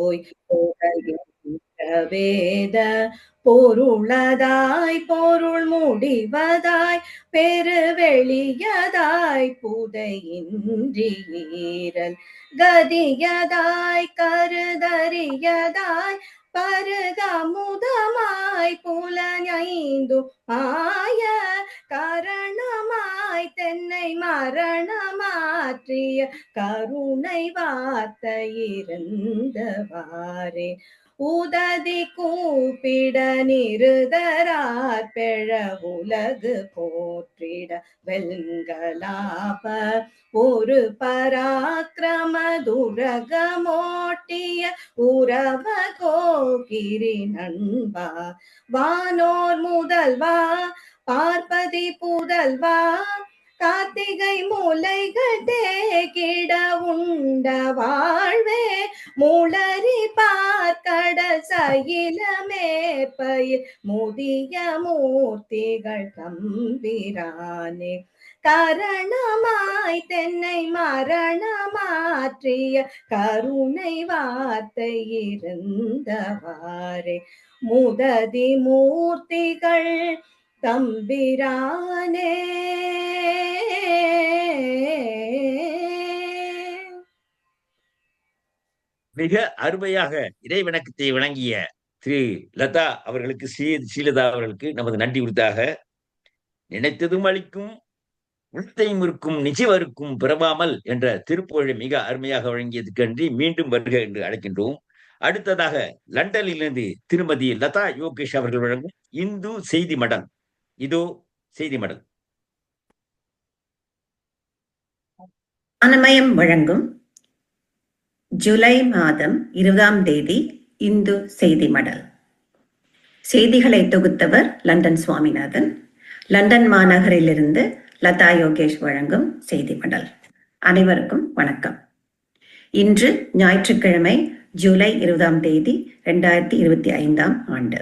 போய் வேத பொருளதாய் பொருள் முடிவதாய் பெருவெளியதாய் புதையின்றீரல் கதியதாய் கருதறியதாய் பருகமுதமாய் புலனைந்து ஆய கரணமாய் தென்னை மரணமாற்றிய கருணை வார்த்தையிருந்தவாறே உததி கூப்பிட நிருதரார் பெழ உலகு போற்றிட வெல்கலாப ஒரு பராக்கிரம துரகமோட்டிய உறவ கோகிரி நண்பா வானோர் முதல்வா பார்ப்பதி புதல்வா கார்த்திகை மூலைகட்டே கிட உண்ட வாழ்வே மூளறி பார்க்கட சயிலமேற்பயில் முதிய மூர்த்திகள் தம்பிரானே கரணமாய் தென்னை மரணமாற்றிய கருணை வார்த்தை இருந்தவாறே முததி மூர்த்திகள் தம்பிரானே. மிக அருமையாக இறைவணக்கத்தை வழங்கிய திரு லதா அவர்களுக்கு, ஸ்ரீலதா அவர்களுக்கு நமது நன்றி உரித்தாக. நினைத்ததும் அளிக்கும் உள்த்தையும் இருக்கும் நிச்சயவருக்கும் பிறவாமல் என்ற திருப்புகழை மிக அருமையாக வழங்கியதுக்கு நன்றி. மீண்டும் வருக என்று அழைக்கின்றோம். அடுத்ததாக லண்டனிலிருந்து திருமதி லதா யோகேஷ் அவர்கள் வழங்கும் இந்து செய்தி மடல். இதோ செய்தி மடல். ஞானமயம் வழங்கும் ஜூலை மாதம் 20ஆம் தேதி இந்து செய்தி மடல். செய்திகளை தொகுத்தவர் லண்டன் சுவாமிநாதன். லண்டன் மாநகரிலிருந்து லதா யோகேஷ் வழங்கும் செய்தி மடல். அனைவருக்கும் வணக்கம். இன்று ஞாயிற்றுக்கிழமை ஜூலை 20ஆம் தேதி 2025ஆம் ஆண்டு.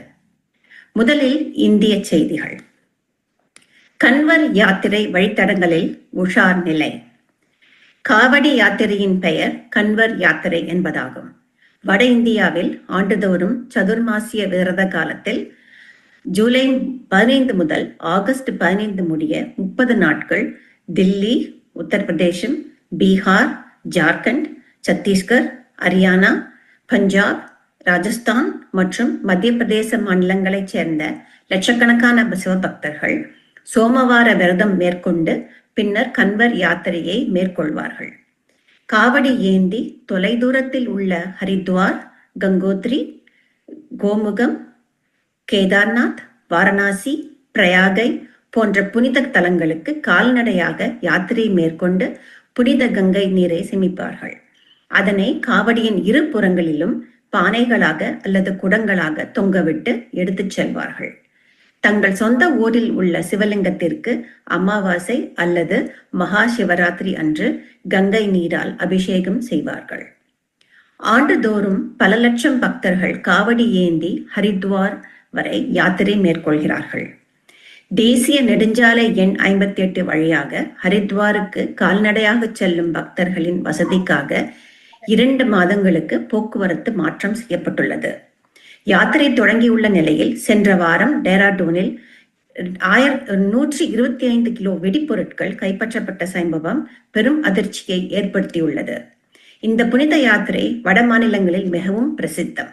முதலில் இந்திய செய்திகள். கன்வர் யாத்திரை வழித்தடங்களில் உஷார் நிலை. காவடி யாத்திரையின் பெயர் கன்வர் யாத்திரை என்பதாகும். வட இந்தியாவில் ஆண்டுதோறும் சதுர்மாசிய விரத காலத்தில் ஜூலை 15 முதல் ஆகஸ்ட் 15 முடிய 30 நாட்கள் தில்லி, உத்தரப்பிரதேசம், பீகார், ஜார்க்கண்ட், சத்தீஸ்கர், ஹரியானா, பஞ்சாப், ராஜஸ்தான் மற்றும் மத்திய பிரதேச மாநிலங்களைச் சேர்ந்த லட்சக்கணக்கான சிவபக்தர்கள் சோமவார விரதம் மேற்கொண்டு பின்னர் கன்வர் யாத்திரையை மேற்கொள்வார்கள். காவடி ஏந்தி தொலைதூரத்தில் உள்ள ஹரித்வார், கங்கோத்ரி, கோமுகம், கேதார்நாத், வாரணாசி, பிரயாகை போன்ற புனித தலங்களுக்கு கால்நடையாக யாத்திரை மேற்கொண்டு புனித கங்கை நீரை சேமிப்பார்கள். அதனை காவடியின் இரு புறங்களிலும் பானைகளாக அல்லது குடங்களாக தொங்கவிட்டு எடுத்துச் செல்வார்கள். தங்கள் சொந்த ஊரில் உள்ள சிவலிங்கத்திற்கு அமாவாசை அல்லது மகா சிவராத்திரி அன்று கங்கை நீரால் அபிஷேகம் செய்வார்கள். ஆண்டுதோறும் பல லட்சம் பக்தர்கள் காவடி ஏந்தி ஹரித்வார் வரை யாத்திரை மேற்கொள்கிறார்கள். தேசிய நெடுஞ்சாலை எண் 58 வழியாக ஹரித்வாருக்கு கால்நடையாக செல்லும் பக்தர்களின் வசதிக்காக 2 மாதங்களுக்கு போக்குவரத்து மாற்றம் செய்யப்பட்டுள்ளது. யாத்திரை தொடங்கியுள்ள நிலையில் சென்ற வாரம் டேராடூனில் 125 கிலோ வெடிப்பொருட்கள் கைப்பற்றப்பட்ட சம்பவம் பெரும் அதிர்ச்சியை ஏற்படுத்தியுள்ளது. இந்த புனித யாத்திரை வட மாநிலங்களில் மிகவும் பிரசித்தம்.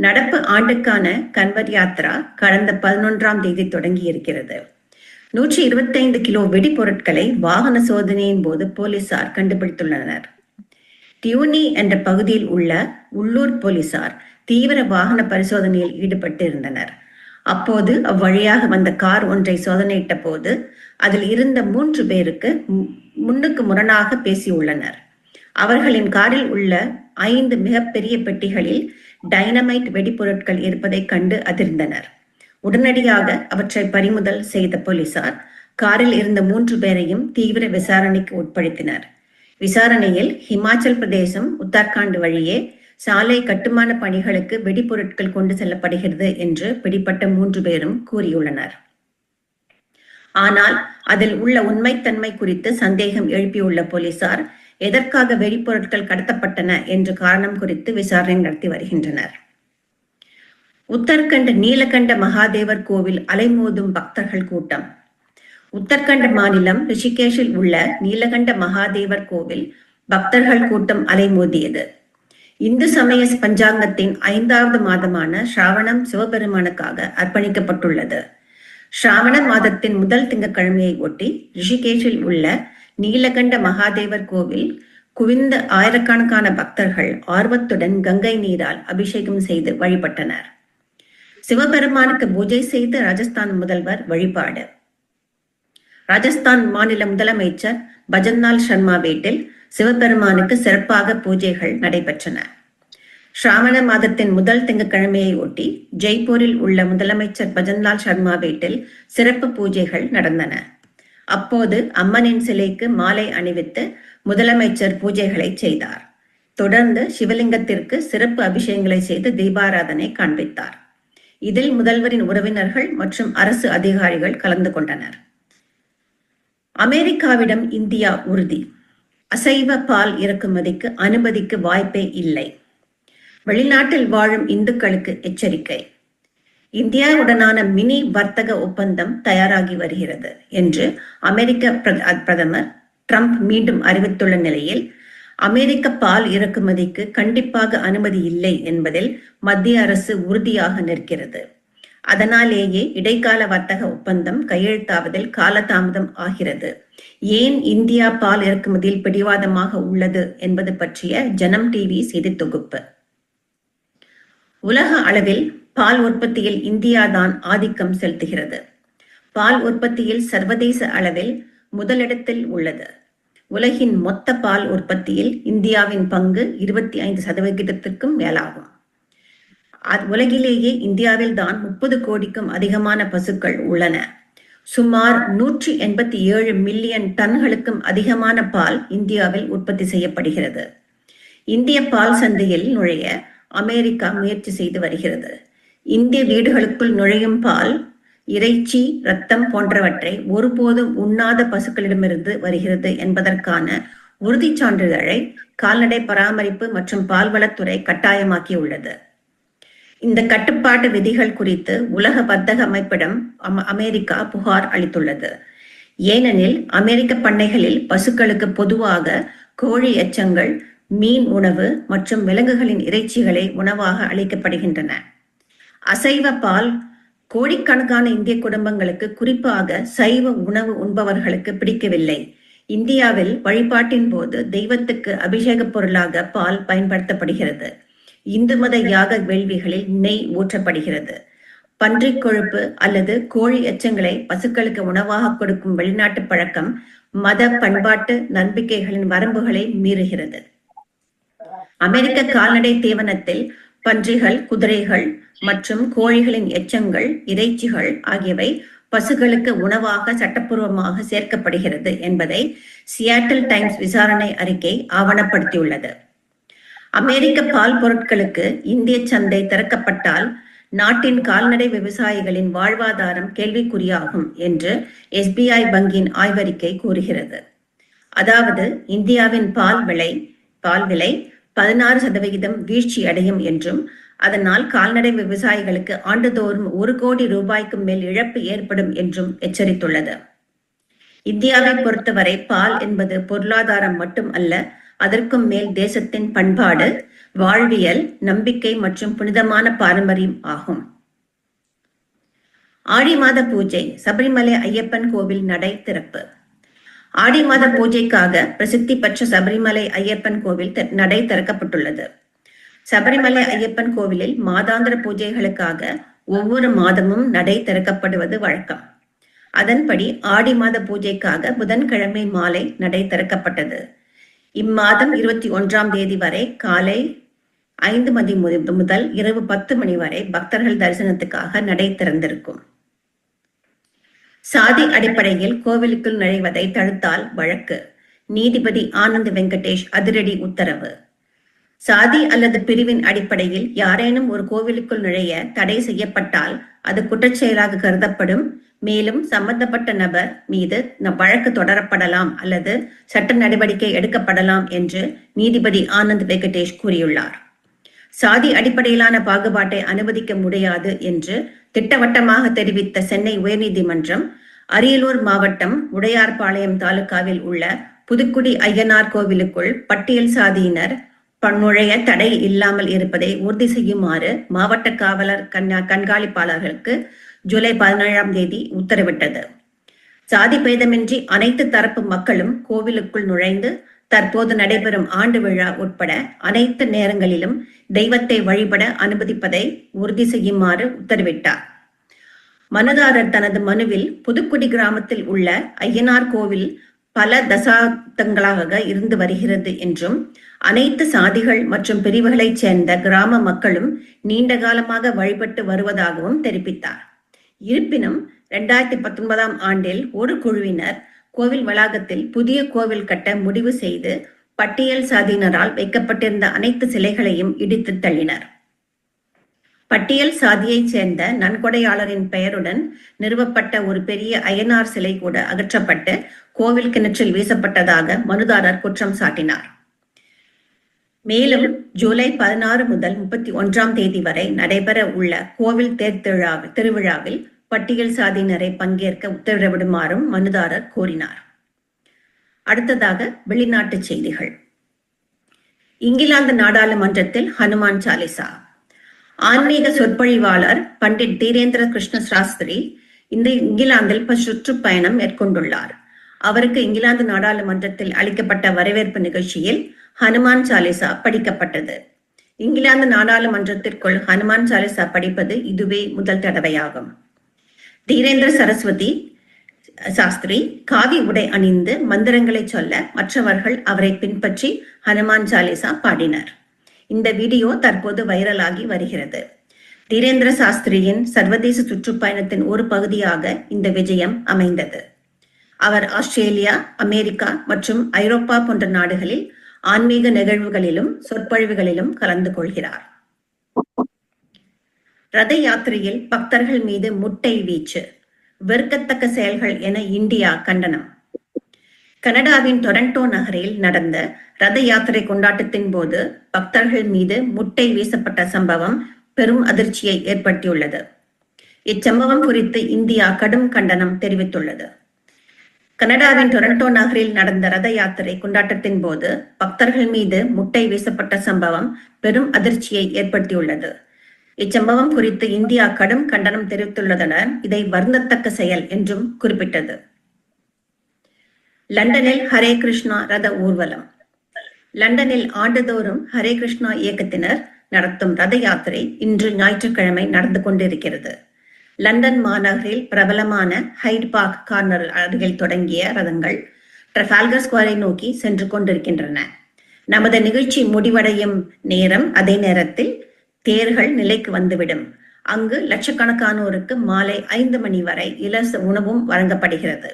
நடப்பு ஆண்டுக்கான கன்வர் யாத்ரா கடந்த 11ஆம் தேதி தொடங்கி இருக்கிறது. 125 கிலோ வெடிப்பொருட்களை வாகன சோதனையின் போது போலீசார் கண்டுபிடித்துள்ளனர். டியூனி என்ற பகுதியில் உள்ள உள்ளூர் போலீசார் தீவிர வாகன பரிசோதனையில் ஈடுபட்டு இருந்தனர். அப்போது அவ்வழியாக வந்த கார் ஒன்றை சோதனையிட்ட போது அதில் இருந்த 3 பேருக்கு முன்னுக்கு முரணாக பேசியுள்ளனர். அவர்களின் காரில் உள்ள 5 மிகப்பெரிய பெட்டிகளில் டைனமைட் வெடிப்பொருட்கள் இருப்பதை கண்டு அதிர்ந்தனர். உடனடியாக அவற்றை பறிமுதல் செய்த போலீசார் காரில் இருந்த 3 பேரையும் தீவிர விசாரணைக்கு உட்படுத்தினர். விசாரணையில் ஹிமாச்சல் பிரதேசம், உத்தராகண்ட் வழியே சாலை கட்டுமான பணிகளுக்கு வெடிப்பொருட்கள் கொண்டு செல்லப்படுகிறது என்று பிடிப்பட்ட 3 பேரும் கூறியுள்ளனர். ஆனால் அதில் உள்ள உண்மைத்தன்மை குறித்து சந்தேகம் எழுப்பியுள்ள போலீசார் எதற்காக வெடிப்பொருட்கள் கடத்தப்பட்டன என்று காரணம் குறித்து விசாரணை நடத்தி வருகின்றனர். உத்தரகண்ட் நீலகண்ட மகாதேவர் கோவில் அலைமோதும் பக்தர்கள் கூட்டம். உத்தரகண்ட் மாநிலம் ரிஷிகேஷில் உள்ள நீலகண்ட மகாதேவர் கோவில் பக்தர்கள் கூட்டம் அலைமோதியது. இந்து சமய பஞ்சாங்கத்தின் 5வது மாதமான ஸ்ராவணம் சிவபெருமானுக்காக அர்ப்பணிக்கப்பட்டுள்ளது. ஸ்ராவண மாதத்தின் முதல் திங்கட்கிழமையை ஒட்டி ரிஷிகேஷில் உள்ள நீலகண்ட மகாதேவர் கோவில் குவிந்த ஆயிரக்கணக்கான பக்தர்கள் ஆர்வத்துடன் கங்கை நீரால் அபிஷேகம் செய்து வழிபட்டனர். சிவபெருமானுக்கு பூஜை செய்த ராஜஸ்தான் முதல்வர் வழிபாடு. ராஜஸ்தான் மாநில முதலமைச்சர் பஜன்லால் சர்மா வீட்டில் சிவபெருமானுக்கு சிறப்பாக பூஜைகள் நடைபெற்றன. ஸ்ராவண மாதத்தின் முதல் திங்கட்கிழமையை ஒட்டி ஜெய்ப்பூரில் உள்ள முதலமைச்சர் பஜன்லால் சர்மா வீட்டில் சிறப்பு பூஜைகள் நடந்தன. அப்போது அம்மனின் சிலைக்கு மாலை அணிவித்து முதலமைச்சர் பூஜைகளை செய்தார். தொடர்ந்து சிவலிங்கத்திற்கு சிறப்பு அபிஷேகங்களை செய்து தீபாராதனை காண்பித்தார். இதில் முதல்வரின் உறவினர்கள் மற்றும் அரசு அதிகாரிகள் கலந்து கொண்டனர். அமெரிக்காவிடம் இந்தியா உறுதி. அசைவ பால் இறக்குமதிக்கு அனுமதிக்கு வாய்ப்பே இல்லை. வெளிநாட்டில் வாழும் இந்துக்களுக்கு எச்சரிக்கை. இந்தியாவுடனான மினி வர்த்தக ஒப்பந்தம் தயாராகி வருகிறது என்று அமெரிக்க பிரதமர் ட்ரம்ப் மீண்டும் அறிவித்துள்ள நிலையில் அமெரிக்க பால் இறக்குமதிக்கு கண்டிப்பாக அனுமதி இல்லை என்பதில் மத்திய அரசு உறுதியாக நிற்கிறது. அதனாலேயே இடைக்கால வர்த்தக ஒப்பந்தம் கையெழுத்தாவதில் காலதாமதம் ஆகிறது. ஏன் இந்தியா பால் இறக்குமதியில் பிடிவாதமாக உள்ளது என்பது பற்றிய ஜனம் டிவி செய்தி தொகுப்பு. உலக அளவில் பால் உற்பத்தியில் இந்தியாதான் ஆதிக்கம் செலுத்துகிறது. பால் உற்பத்தியில் சர்வதேச அளவில் முதலிடத்தில் உள்ளது. உலகின் மொத்த பால் உற்பத்தியில் இந்தியாவின் பங்கு 25% மேலாகும். உலகிலேயே இந்தியாவில் தான் 30 கோடிக்கும் அதிகமான பசுக்கள் உள்ளன. சுமார் 187 மில்லியன் டன்களுக்கும் அதிகமான பால் இந்தியாவில் உற்பத்தி செய்யப்படுகிறது. இந்திய பால் சந்தையில் நுழைய அமெரிக்கா முயற்சி செய்து வருகிறது. இந்திய வீடுகளுக்குள் நுழையும் பால், இறைச்சி, இரத்தம் போன்றவற்றை ஒருபோதும் உண்ணாத பசுக்களிடமிருந்து வருகிறது என்பதற்கான உறுதி சான்றிதழை கால்நடை பராமரிப்பு மற்றும் பால்வளத்துறை கட்டாயமாக்கியுள்ளது. இந்த கட்டுப்பாட்டு விதிகள் குறித்து உலக வர்த்தக அமைப்பிடம் அமெரிக்கா புகார் அளித்துள்ளது. ஏனெனில் அமெரிக்க பண்ணைகளில் பசுக்களுக்கு பொதுவாக கோழி எச்சங்கள், மீன் உணவு மற்றும் விலங்குகளின் இறைச்சிகளை உணவாக அளிக்கப்படுகின்றன. அசைவ பால் கோடிக்கணக்கான இந்திய குடும்பங்களுக்கு, குறிப்பாக சைவ உணவு உண்பவர்களுக்கு பிடிக்கவில்லை. இந்தியாவில் வழிபாட்டின் போது தெய்வத்துக்கு அபிஷேக பொருளாக பால் பயன்படுத்தப்படுகிறது. இந்து மத யாக வேள்விகளில் நெய் ஊற்றப்படுகிறது. பன்றிக் கொழுப்பு அல்லது கோழி எச்சங்களை பசுக்களுக்கு உணவாக கொடுக்கும் வெளிநாட்டு பழக்கம் மத பண்பாட்டு நம்பிக்கைகளின் வரம்புகளை மீறுகிறது. அமெரிக்க கால்நடை தீவனத்தில் பன்றிகள், குதிரைகள் மற்றும் கோழிகளின் எச்சங்கள், இறைச்சிகள் ஆகியவை பசுக்களுக்கு உணவாக சட்டப்பூர்வமாக சேர்க்கப்படுகிறது என்பதை சியாட்டில் டைம்ஸ் விசாரணை அறிக்கை ஆவணப்படுத்தியுள்ளது. அமெரிக்க பால் பொருட்களுக்கு இந்திய சந்தை திறக்கப்பட்டால் நாட்டின் கால்நடை விவசாயிகளின் வாழ்வாதாரம் கேள்விக்குறியாகும் என்று SBI வங்கியின் ஆய்வறிக்கை கூறுகிறது. அதாவது இந்தியாவின் பால் விலை 16% வீழ்ச்சி அடையும் என்றும், அதனால் கால்நடை விவசாயிகளுக்கு ஆண்டுதோறும் 1 கோடி ரூபாய்க்கு மேல் இழப்பு ஏற்படும் என்றும் எச்சரித்துள்ளது. இந்தியாவை பொறுத்தவரை பால் என்பது பொருளாதாரம் மட்டும் அல்ல, அதற்கும் மேல் தேசத்தின் பண்பாடு, வாழ்வியல், நம்பிக்கை மற்றும் புனிதமான பாரம்பரியம் ஆகும். ஆடி மாத பூஜை. சபரிமலை ஐயப்பன் கோவில் நடை திறப்பு. ஆடி மாத பூஜைக்காக பிரசித்தி பெற்ற சபரிமலை ஐயப்பன் கோவில் நடை திறக்கப்பட்டுள்ளது. சபரிமலை ஐயப்பன் கோவிலில் மாதாந்திர பூஜைகளுக்காக ஒவ்வொரு மாதமும் நடை திறக்கப்படுவது வழக்கம். அதன்படி ஆடி மாத பூஜைக்காக புதன்கிழமை மாலை நடை திறக்கப்பட்டது. இம்மாதம் 21ஆம் தேதி வரை காலை 5 மணி முதல் இரவு 10 மணி வரை பக்தர்கள் தரிசனத்துக்காக நடை திறந்திருக்கும். சாதி அடிப்படையில் கோவிலுக்குள் நுழைவதை தடுத்தால் வழக்கு. நீதிபதி ஆனந்த் வெங்கடேஷ் அதிரடி உத்தரவு. சாதி அல்லது பிரிவின் அடிப்படையில் யாரேனும் ஒரு கோவிலுக்குள் நுழைய தடை செய்யப்பட்டால் அது குற்றச்செயலாக கருதப்படும். மேலும் சம்பந்தப்பட்ட நபர் மீது வழக்கு தொடரப்படலாம் அல்லது சட்ட நடவடிக்கை எடுக்கப்படலாம் என்று நீதிபதி ஆனந்த் வெங்கடேஷ் கூறியுள்ளார். சாதி அடிப்படையிலான பாகுபாட்டை அனுமதிக்க முடியாது என்று திட்டவட்டமாக தெரிவித்த சென்னை உயர்நீதிமன்றம் அரியலூர் மாவட்டம் உடையார்பாளையம் தாலுகாவில் உள்ள புதுக்குடி ஐயனார் கோவிலுக்குள் பட்டியல் சாதியினர் நுழைய தடை இல்லாமல் இருப்பதை உறுதி செய்யுமாறு மாவட்ட காவலர் கண்காணிப்பாளர்களுக்கு ஜூலை 17ஆம் தேதி உத்தரவிட்டது. சாதி பேதமின்றி அனைத்து தரப்பு மக்களும் கோவிலுக்குள் நுழைந்து தற்போது நடைபெறும் ஆண்டு விழா உட்பட அனைத்து நேரங்களிலும் தெய்வத்தை வழிபட அனுமதிப்பதை உறுதி செய்யுமாறு உத்தரவிட்டார். மனுதாரர் தனது மனுவில் புதுக்குடி கிராமத்தில் உள்ள ஐயனார் கோவில் பல தசாப்தங்களாக இருந்து வருகிறது என்றும் அனைத்து சாதிகள் மற்றும் பிரிவுகளைச் சேர்ந்த கிராம மக்களும் நீண்ட காலமாக வழிபட்டு வருவதாகவும் தெரிவித்தார். இருப்பினும் 2019ஆம் ஆண்டில் ஒரு குழுவினர் கோவில் வளாகத்தில் புதிய கோவில் கட்ட முடிவு செய்து பட்டியல் சாதியினரால் வைக்கப்பட்டிருந்த அனைத்து சிலைகளையும் இடித்து தள்ளினர். பட்டியல் சாதியைச் சேர்ந்த நன்கொடையாளரின் பெயருடன் நிறுவப்பட்ட ஒரு பெரிய அய்யனார் சிலை கூட அகற்றப்பட்டு கோவில் கிணற்றில் வீசப்பட்டதாக மனுதாரர் குற்றம் சாட்டினார். மேலும் ஜூலை 16 முதல் 31ஆம் தேதி வரை நடைபெற உள்ள கோவில் தேர் திருவிழாவில் பட்டியல் சாதியினரை பங்கேற்க உத்தரவிடுமாறும் மனுதாரர் கோரினார். அடுத்ததாக வெளிநாட்டு செய்திகள். இங்கிலாந்து நாடாளுமன்றத்தில் ஹனுமான் சாலிசா. ஆன்மீக சொற்பொழிவாளர் பண்டிட் தீரேந்திர கிருஷ்ண சாஸ்திரி இங்கிலாந்தில் சுற்றுப்பயணம் மேற்கொண்டுள்ளார். அவருக்கு இங்கிலாந்து நாடாளுமன்றத்தில் அளிக்கப்பட்ட வரவேற்பு நிகழ்ச்சியில் ஹனுமான் சாலிசா படிக்கப்பட்டது. இங்கிலாந்து நாடாளுமன்றத்திற்குள் ஹனுமான் சாலிசா படிப்பது இதுவே முதல் தடவையாகும். தீரேந்திர சரஸ்வதி சாஸ்திரி காவி உடை அணிந்து மந்திரங்களை சொல்ல மற்றவர்கள் அவரை பின்பற்றி ஹனுமான் சாலிசா பாடினர். இந்த வீடியோ தற்போது வைரலாகி வருகிறது. தீரேந்திர சாஸ்திரியின் சர்வதேச சுற்றுப்பயணத்தின் ஒரு பகுதியாக இந்த விஜயம் அமைந்தது. அவர் ஆஸ்திரேலியா, அமெரிக்கா மற்றும் ஐரோப்பா போன்ற நாடுகளில் ஆன்மீக நிகழ்வுகளிலும் சொற்பொழிவுகளிலும் கலந்து கொள்கிறார். ரத யாத்திரையில் பக்தர்கள் மீது முட்டை வீச்சு, வெறுக்கத்தக்க செயல்கள் என இந்தியா கண்டனம். கனடாவின் டொரண்டோ நகரில் நடந்த ரத யாத்திரை கொண்டாட்டத்தின் போது பக்தர்கள் மீது முட்டை வீசப்பட்ட சம்பவம் பெரும் அதிர்ச்சியை ஏற்படுத்தியுள்ளது. இச்சம்பவம் குறித்து இந்தியா கடும் கண்டனம் தெரிவித்துள்ளது. கனடாவின் டொரண்டோ நகரில் நடந்த ரத யாத்திரை கொண்டாட்டத்தின் போது பக்தர்கள் மீது முட்டை வீசப்பட்ட சம்பவம் பெரும் அதிர்ச்சியை ஏற்படுத்தியுள்ளது. இச்சம்பவம் குறித்து இந்தியா கடும் கண்டனம் தெரிவித்துள்ளதுடன் இதை வருந்தத்தக்க செயல் என்றும் குறிப்பிட்டது. லண்டனில் ஹரே கிருஷ்ணா ரத ஊர்வலம். லண்டனில் ஆண்டுதோறும் ஹரே கிருஷ்ணா இயக்கத்தினர் நடத்தும் ரத யாத்திரை இன்று ஞாயிற்றுக்கிழமை நடந்து கொண்டிருக்கிறது. லண்டன் மாநகரில் பிரபலமான ஹைட் பார்க் கார்னர் அருகில் தொடங்கிய ரதங்கள் ட்ரஃபால்கர் ஸ்கொயரை நோக்கி சென்று கொண்டிருக்கின்றன. நமது நிகழ்ச்சி முடிவடையும் நேரம் அதே நேரத்தில் தேர்கள் நிலைக்கு வந்துவிடும். அங்கு லட்சக்கணக்கானோருக்கு மாலை 5 மணி வரை இலவச உணவும் வழங்கப்படுகிறது.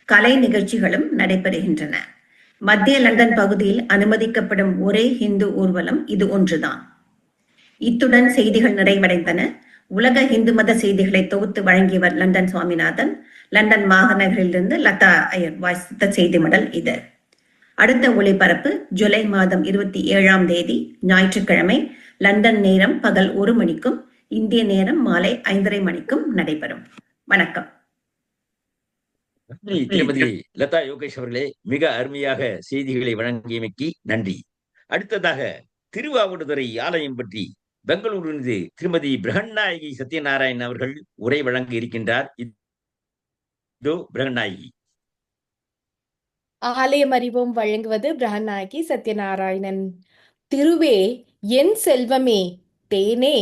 கலை நிகழ்ச்சிகளும் நடைபெறுகின்றன. மத்திய லண்டன் பகுதியில் அனுமதிக்கப்படும் ஒரே இந்து ஊர்வலம் இது ஒன்றுதான். இத்துடன் செய்திகள் நிறைவடைந்தன. உலக இந்து மத செய்திகளை தொகுத்து வழங்கியவர் லண்டன் சுவாமிநாதன். லண்டன் மாநகரிலிருந்து லதா ஐயர் வாசித்த செய்தி மடல் இது. அடுத்த ஒளிபரப்பு ஜூலை மாதம் 27ஆம் தேதி ஞாயிற்றுக்கிழமை லண்டன் நேரம் பகல் 1 மணிக்கும் இந்திய நேரம் மாலை 5:30 மணிக்கும் நடைபெறும். வணக்கம். நன்றி திருமதி லதா யோகேஷ் அவர்களே, மிக அருமையாக செய்திகளை வழங்கியமைக்கு நன்றி. அடுத்ததாக திருவாவடுதுறை ஆலயம் பற்றி பெங்களூரிலிருந்து திருமதி பிரகன்நாயகி சத்யநாராயணன் அவர்கள் உரை வழங்க இருக்கின்றார். இதோ பிரகன்நாயகி. ஆலயம் அறிவோம் வழங்குவது பிரகன்நாயகி சத்யநாராயணன். திருவே என் செல்வமே, தேனே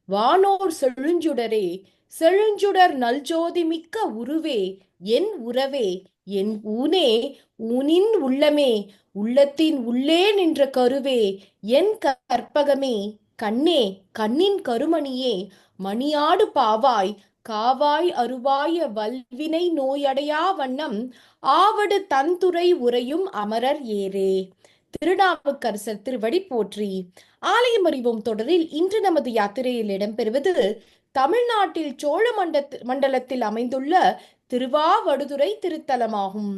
வானோர் செழுஞ்சுடரே, செழுஞ்சுடர் நல்ஜோதி மிக்க உருவே, என் உறவே, என் ஊனே, ஊனின் உள்ளமே, உள்ளத்தின் உள்ளே நின்ற கருவே, என் கற்பகமே, கண்ணே, கண்ணின் கருமணியே, மணியாடு பாவாய், காவாய் அருவாய வல்வினை நோயடையா வண்ணம் ஆவடு தன்துறை உரையும் அமரர் ஏரே. திருநாவுக்கரசர் திருவடி போற்றி. ஆலயம் அறிவோம் தொடரில் இன்று நமது யாத்திரையில் இடம்பெறுவது தமிழ்நாட்டில் சோழ மண்டலத்தில் அமைந்துள்ள திருவாவடுதுறை திருத்தலமாகும்.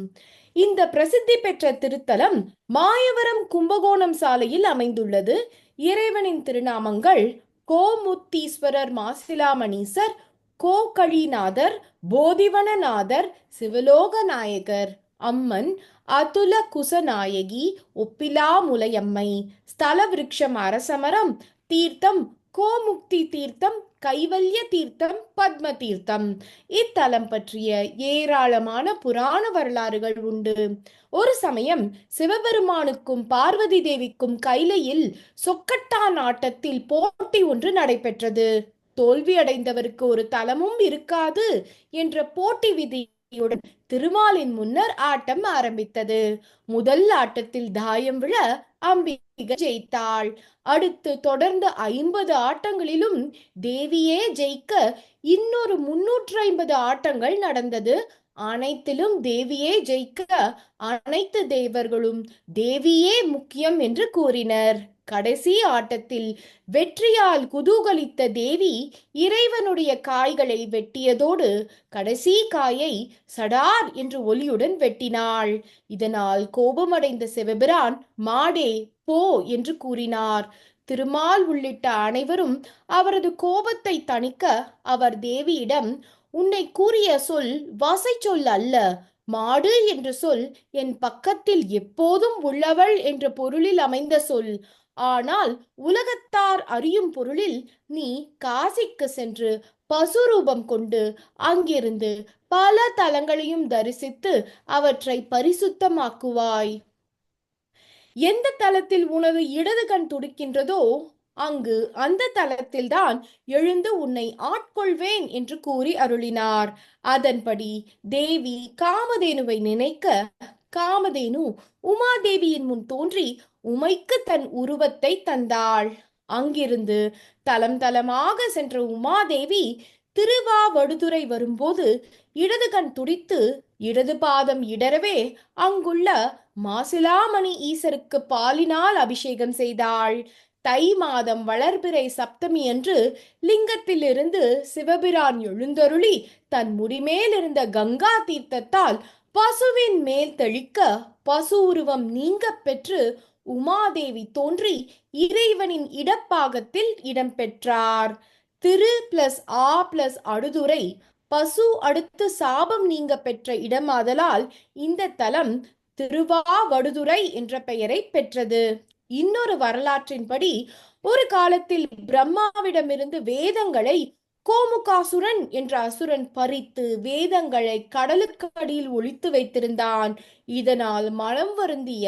இந்த பிரசித்தி பெற்ற திருத்தலம் மாயவரம் கும்பகோணம் சாலையில் அமைந்துள்ளது. இறைவனின் திருநாமங்கள் கோமுத்தீஸ்வரர், மாசிலாமணீசர், கோகழிநாதர், போதிவனநாதர், சிவலோக நாயகர். அம்மன் அதுல குசநாயகி, ஒப்பிலா முலையம்மை. ஸ்தல விருட்சம் அரசமரம். தீர்த்தம் கோமுக்தி தீர்த்தம், கைவல்ய தீர்த்தம், பத்ம தீர்த்தம். இத்தலம் பற்றிய ஏராளமான புராண வரலாறுகள் உண்டு. ஒரு சமயம் சிவபெருமானுக்கும் பார்வதி தேவிக்கும் கைலையில் சொக்கட்டான் ஆட்டத்தில் போட்டி ஒன்று நடைபெற்றது. தோல்வி அடைந்தவருக்கு ஒரு தலமும் இருக்காது என்ற போட்டி விதியுடன் திருமாலின் முன்னர் ஆட்டம் ஆரம்பித்தது. முதல் ஆட்டத்தில் தாயம் விழ அம்பிகை ஜெயித்தாள். அடுத்து தொடர்ந்த 50 ஆட்டங்களிலும் தேவியே ஜெயிக்க இன்னொரு 350 ஆட்டங்கள் நடந்தது. அனைத்திலும் தேவியே ஜெயிக்க அனைத்து தேவர்களும் தேவியே முக்கியம் என்று கூறினர். கடைசி ஆட்டத்தில் வெற்றியால் குதூகலித்த தேவி இறைவனுடைய காய்களை வெட்டியதோடு கடைசி காயை சடார் என்று ஒலியுடன் வெட்டினாள். இதனால் கோபமடைந்த சிவபிரான் மாடே போ என்று கூறினார். திருமால் உள்ளிட்ட அனைவரும் அவரது கோபத்தை தணிக்க அவர் தேவியிடம், உன்னை கூறிய சொல் வாசை சொல் அல்ல, மாடு என்ற சொல் என் பக்கத்தில் எப்போதும் உள்ளவள் என்ற பொருளில் அமைந்த சொல். ஆனால் உலகத்தார் அறியும் பொருளில் நீ காசிக்கு சென்று பசுரூபம் கொண்டு அங்கிருந்து பல தலங்களையும் தரிசித்து அவற்றை பரிசுத்தமாக்குவாய். எந்த தலத்தில் உனது இடது கண் துடிக்கின்றதோ அங்கு அந்த தலத்தில்தான் எழுந்து உன்னை ஆட்கொள்வேன் என்று கூறி அருளினார். அதன்படி தேவி காமதேனுவை நினைக்க காமதேனு உமாதேவியின் முன் தோன்றி உமைக்கு தன் உருவத்தை தந்தாள். அங்கிருந்து தலம் தலமாக சென்ற உமாதேவி திருவாவடுதுறை வரும்போது இடது கண் துடித்து இடது பாதம் இடரவே அங்குள்ள மாசிலாமணி ஈசருக்கு பாலினால் அபிஷேகம் செய்தாள். தை மாதம் வளர்பிறை சப்தமி அன்று லிங்கத்திலிருந்து சிவபிரான் எழுந்தருளி தன் முடிமேல் இருந்த கங்கா தீர்த்தத்தால் பசுவின் மேல் தெளிக்க பசு உருவம் நீங்க பெற்று உமாதேவி தோன்றி இறைவனின் இடப்பாகத்தில் இடம்பெற்றார். திரு பிளஸ் ஆ பிளஸ் அடுதுறை பசு அடுத்து சாபம் நீங்க பெற்ற இடமாதலால் இந்த தலம் திருவாவடுதுறை என்ற பெயரை பெற்றது. இன்னொரு வரலாற்றின்படி ஒரு காலத்தில் பிரம்மாவிடமிருந்து வேதங்களை கோமுகாசுரன் என்ற அசுரன் பறித்து வேதங்களை கடலுக்கு அடியில் ஒளித்து வைத்திருந்தான். இதனால் மனம் வருந்திய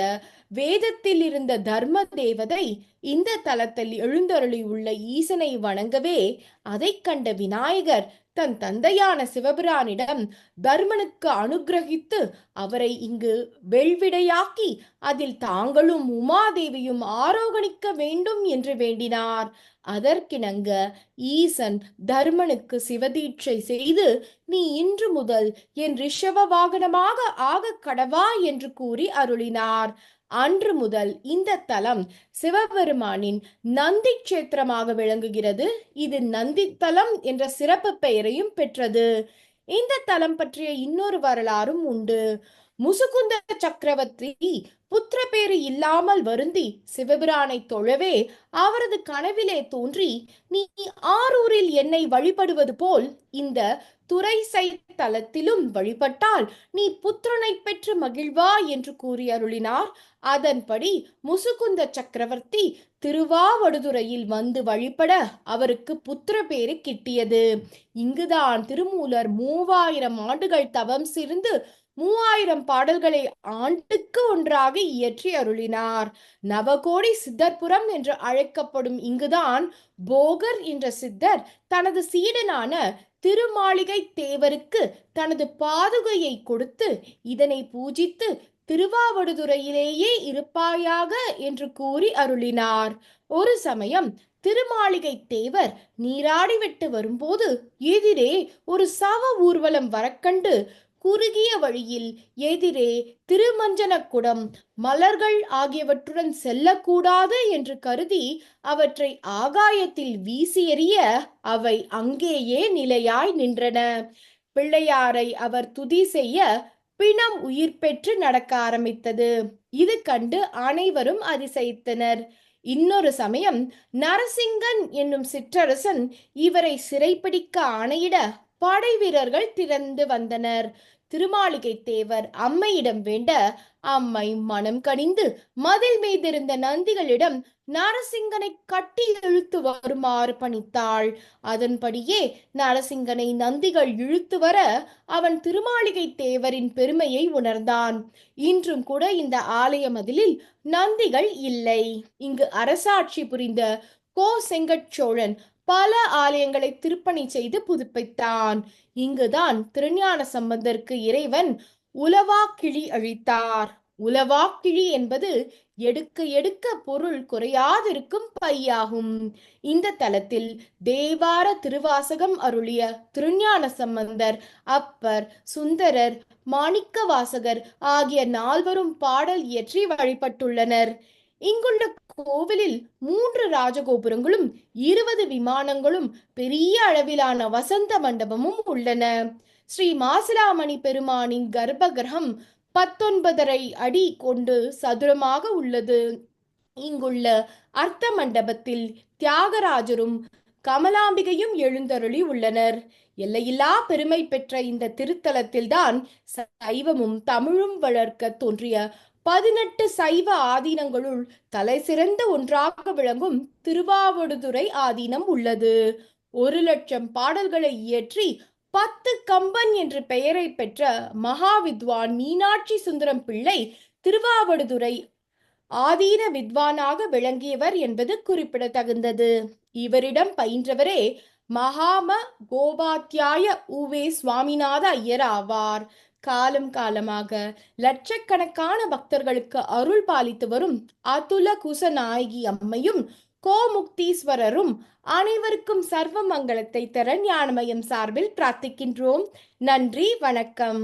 வேதத்தில் இருந்த தர்ம தேவதை இந்த தலத்தில் எழுந்தருளி உள்ள ஈசனை வணங்கவே அதை கண்ட விநாயகர் தன் தந்தையான சிவபிரானிடம் தர்மனுக்கு அனுகிரகித்து அவரை இங்கு வெள்விடையாக்கி அதில் தாங்களும் உமாதேவியும் ஆரோகணிக்க வேண்டும் என்று வேண்டினார். அதற்கிணங்க ஈசன் தர்மனுக்கு சிவதீட்சை செய்து, நீ இன்று முதல் என் ரிஷப வாகனமாக ஆக கடவா என்று கூறி அருளினார். அன்று முதல் இந்த தலம் சிவபெருமானின் நந்தி கஷேத்திரமாக விளங்குகிறது. இது நந்தி தலம் என்ற சிறப்பு பெயரையும் பெற்றது. இந்த தலம் பற்றிய இன்னொரு வரலாறும் உண்டு. முசுகுந்த சக்கரவர்த்தி புத்திர பேறு இல்லாமல் வருந்தி சிவபிரானை தொழவே அவரது கனவிலே தோன்றி, நீ ஆரூரில் என்னை வழிபடுவது போல் இந்த துறைசை தலத்திலும் வழிபட்டால் நீ புத்திரனை பெற்று மகிழ்வா என்று கூறி அருளினார். அதன்படி முசுகுந்த சக்கரவர்த்தி திருவாவடுதுறையில் வந்து வழிபட அவருக்கு புத்திர பேறு கிட்டியது. இங்குதான் திருமூலர் 3000 ஆண்டுகள் தவம் சிருந்து 3000 பாடல்களை ஆண்டுக்கு ஒன்றாக இயற்றி அருளினார். நவகோடி சித்தர்புரம் என்று அழைக்கப்படும் இங்குதான் போகர் என்ற சித்தர் தனது சீடனான திருமாளிகை தேவருக்கு தனது பாதுகையை கொடுத்து, இதனை பூஜித்து திருவாவடுதுறையிலேயே இருப்பாயாக என்று கூறி அருளினார். ஒரு சமயம் திருமாளிகை தேவர் நீராடி விட்டு வரும்போது எதிரே ஒரு சவ ஊர்வலம் வரக்கண்டு குறுகிய வழியில் எதிரே திருமஞ்சனக்குடம், மலர்கள் ஆகியவற்றுடன் செல்லக்கூடாது என்று கருதி அவற்றை ஆகாயத்தில் வீசி எறிய அவை அங்கேயே நிலையாய் நின்றன. பிள்ளையாரை அவர் துதி செய்ய பிணம் உயிர் பெற்று நடக்க ஆரம்பித்தது. இது கண்டு அனைவரும் அதிசயித்தனர். இன்னொரு சமயம் நரசிங்கன் என்னும் சிற்றரசன் இவரை சிறைப்பிடிக்க ஆணையிட படை வீரர்கள் திரண்டு வந்தனர். திருமாளிகை தேவர் அம்மையிடம் வேண்ட அம்மை மனம் கனிந்து மதில் மீதிருந்த நந்திகளிடம் நரசிங்கனை கட்டி இழுத்து வருமாறு பணித்தாள். அதன்படியே நரசிங்கனை நந்திகள் இழுத்து வர அவன் திருமாளிகை தேவரின் பெருமையை உணர்ந்தான். இன்றும் கூட இந்த ஆலய மதிலில் நந்திகள் இல்லை. இங்கு அரசாட்சி புரிந்த செங்கட்சோழன் பல ஆலயங்களை திருப்பணி செய்து புதுப்பித்தான். இங்குதான் திருஞான சம்பந்தருக்கு இறைவன் உலவாக்கிழி அளித்தார். உலவாக்கிழி என்பது எடுக்க எடுக்க பொருள் குறையாதிருக்கும் பையாகும். இந்த தலத்தில் தேவார திருவாசகம் அருளிய திருஞான சம்பந்தர், அப்பர், சுந்தரர், மாணிக்க வாசகர் ஆகிய நால்வரும் பாடல் இயற்றி வழிபட்டுள்ளனர். இங்குள்ள கோவிலில் 3 ராஜகோபுரங்களும் 20 விமானங்களும் பெரிய அளவிலான வசந்த மண்டபமும் உள்ளன. ஸ்ரீ மாசிலாமணி பெருமானின் கர்ப்ப கிரகம் 19.5 அடி கொண்டு சதுரமாக உள்ளது. இங்குள்ள அர்த்த மண்டபத்தில் தியாகராஜரும் கமலாம்பிகையும் எழுந்தருளி உள்ளனர். எல்லையில்லா பெருமை பெற்ற இந்த திருத்தலத்தில்தான் சைவமும் தமிழும் வளர்க்க தோன்றிய 18 சைவ ஆதீனங்களுள் தலை சிறந்த ஒன்றாக விளங்கும் திருவாவடுதுறை ஆதீனம் உள்ளது. 1,00,000 பாடல்களை இயற்றி 10 கம்பன் என்ற பெயரை பெற்ற மகாவித்வான் மீனாட்சி சுந்தரம் பிள்ளை திருவாவடுதுறை ஆதீன வித்வானாக விளங்கியவர் என்பது குறிப்பிடத்தகுந்தது. இவரிடம் பயின்றவரே மகாம கோபாத்தியாய உவே சுவாமிநாத ஐயர் ஆவார். காலம் காலமாக லட்சக்கணக்கான பக்தர்களுக்கு அருள் பாலித்து வரும் அதுல குசநாயகி அம்மையும் கோமுக்தீஸ்வரரும் அனைவருக்கும் சர்வ மங்களத்தை தர ஞானமயம் சார்பில் பிரார்த்திக்கின்றோம். நன்றி, வணக்கம்.